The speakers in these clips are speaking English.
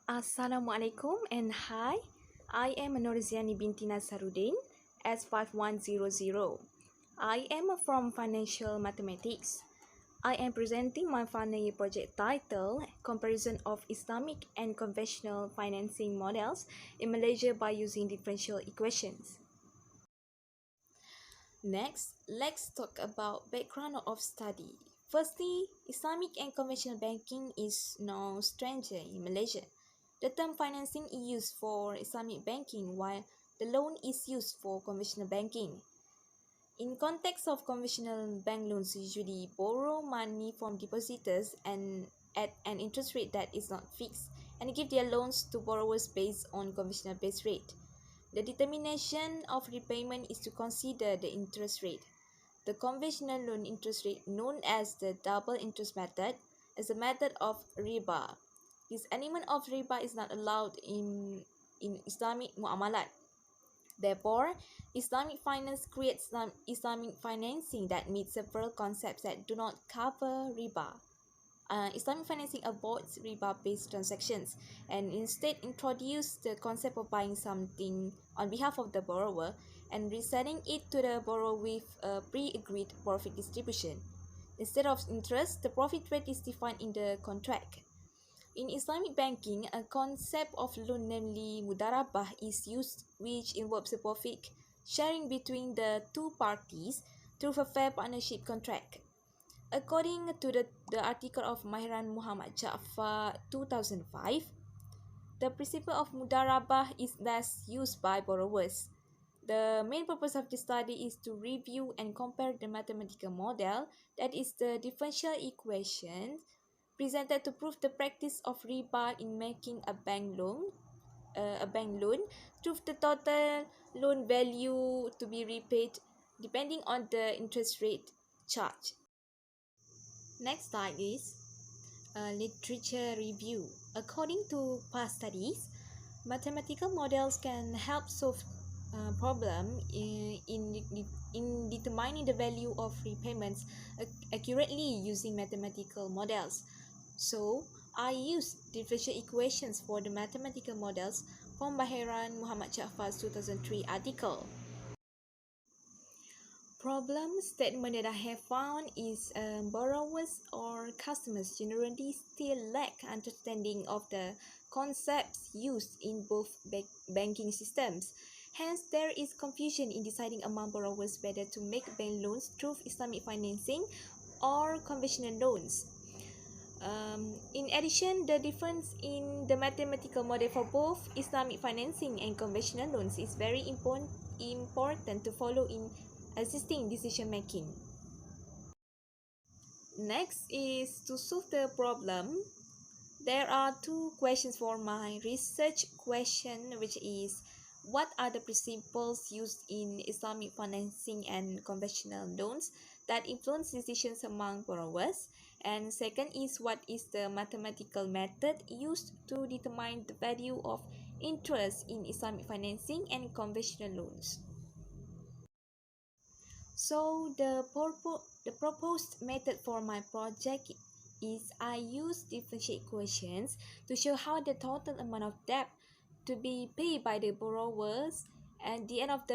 Assalamualaikum and hi, I am Norziani binti Nasaruddin, S5100. I am from Financial Mathematics. I am presenting my final year project title, Comparison of Islamic and Conventional Financing Models in Malaysia by Using Differential Equations. Next, let's talk about background of study. Firstly, Islamic and conventional banking is no stranger in Malaysia. The term financing is used for Islamic banking while the loan is used for conventional banking. In context of conventional bank loans usually borrow money from depositors and at an interest rate that is not fixed and give their loans to borrowers based on conventional base rate. The determination of repayment is to consider the interest rate. The conventional loan interest rate, known as the double interest method, is a method of riba. This element of riba is not allowed in Islamic muamalat. Therefore, Islamic finance creates Islamic financing that meets several concepts that do not cover riba. Islamic financing avoids riba-based transactions and instead introduce the concept of buying something on behalf of the borrower and reselling it to the borrower with a pre-agreed profit distribution. Instead of interest, the profit rate is defined in the contract. In Islamic banking, a concept of loan, namely mudarabah, is used, which involves a profit sharing between the two parties through a fair partnership contract. According to the article of Mahran Muhammad Ja'far 2005, the principle of mudarabah is thus used by borrowers. The main purpose of the study is to review and compare the mathematical model, that is the differential equation, presented to prove the practice of riba in making a bank loan, to the total loan value to be repaid depending on the interest rate charged. Next slide is literature review. According to past studies, mathematical models can help solve problem in determining the value of repayments accurately using mathematical models. So, I use differential equations for the mathematical models from Mahran Muhammad Ja'far's 2003 article. Problem statement that I have found is borrowers or customers generally still lack understanding of the concepts used in both banking systems. Hence, there is confusion in deciding among borrowers whether to make bank loans through Islamic financing or conventional loans. In addition, the difference in the mathematical model for both Islamic financing and conventional loans is very important to follow in existing decision making. Next is to solve the problem. There are two questions for my research question, which is what are the principles used in Islamic financing and conventional loans that influence decisions among borrowers? And second is what is the mathematical method used to determine the value of interest in Islamic financing and conventional loans? So the proposed method for my project is I use differential equations to show how the total amount of debt to be paid by the borrowers at the end of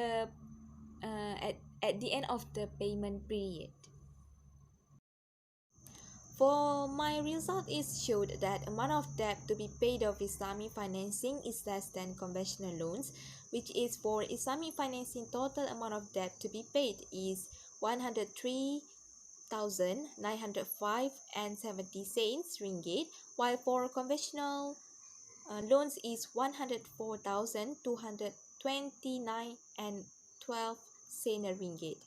the payment period. For my result is showed that amount of debt to be paid of Islamic financing is less than conventional loans, which is for Islamic financing total amount of debt to be paid is 103,905 and 70 cents ringgit, while for conventional loans is 104,229 and 12 cents ringgit.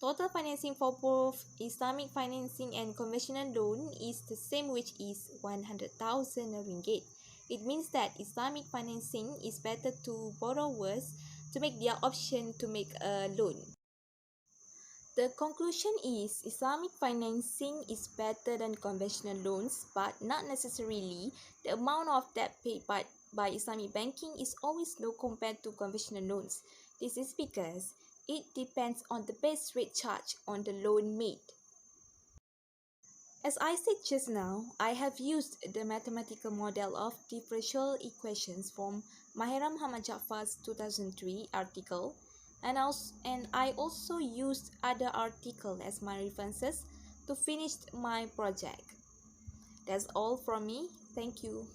Total financing for both Islamic financing and conventional loan is the same, which is 100,000 ringgit. It means that Islamic financing is better to borrowers to make their option to make a loan. The conclusion is Islamic financing is better than conventional loans, but not necessarily. The amount of debt paid by Islamic banking is always low compared to conventional loans. This is because it depends on the base rate charged on the loan made. As I said just now, I have used the mathematical model of differential equations from Mahira Muhammad Jaffar's 2003 article, and I also used other articles as my references to finish my project. That's all from me. Thank you.